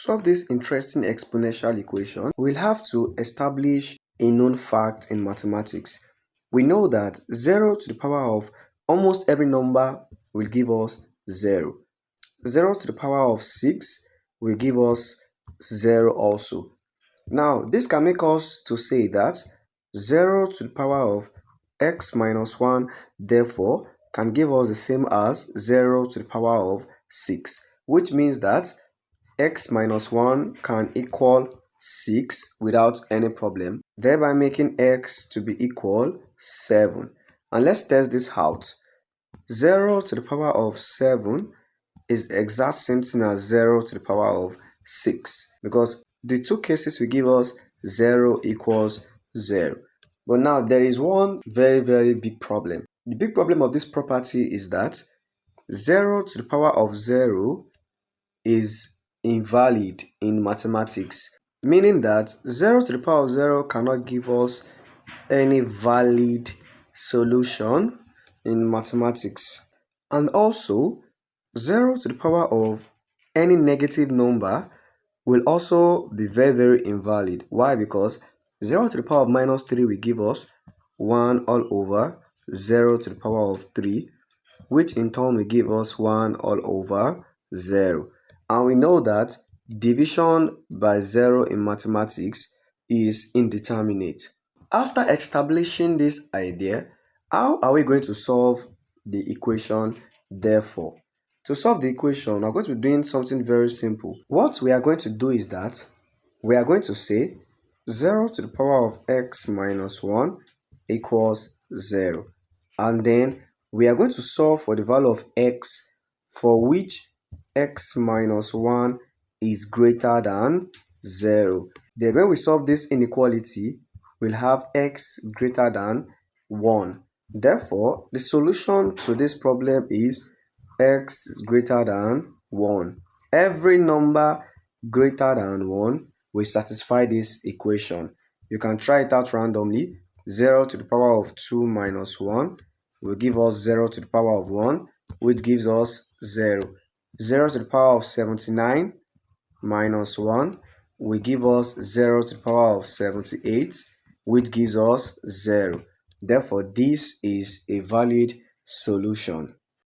solve this interesting exponential equation, we'll have to establish a known fact in mathematics. We know that 0 to the power of almost every number will give us 0. 0 to the power of 6 will give us 0 also. Now, this can make us to say that 0 to the power of x minus 1 therefore can give us the same as 0 to the power of 6, which means that x minus 1 can equal 6 without any problem, thereby making x to be equal 7. And let's test this out. 0 to the power of 7 is the exact same thing as 0 to the power of 6, because the two cases will give us 0 equals 0. But now there is one very big problem. The big problem of this property is that 0 to the power of 0 is invalid in mathematics, meaning that 0 to the power of 0 cannot give us any valid solution in mathematics. And also, 0 to the power of any negative number will also be very invalid. Why? Because 0 to the power of minus 3 will give us 1 all over 0 to the power of 3, which in turn will give us 1 all over 0. And we know that division by 0 in mathematics is indeterminate. After establishing this idea, how are we going to solve the equation therefore? To solve the equation, we're going to be doing something very simple. What we are going to do is that we are going to say 0 to the power of x minus 1 equals 0. And then we are going to solve for the value of x for which x minus 1 is greater than 0. Then when we solve this inequality, we'll have x greater than 1. Therefore, the solution to this problem is x is greater than 1. Every number greater than 1 will satisfy this equation. You can try it out randomly. 0 to the power of 2 minus 1 will give us 0 to the power of 1, which gives us 0. 0 to the power of 79 minus 1 will give us 0 to the power of 78, which gives us 0. Therefore, this is a valid solution.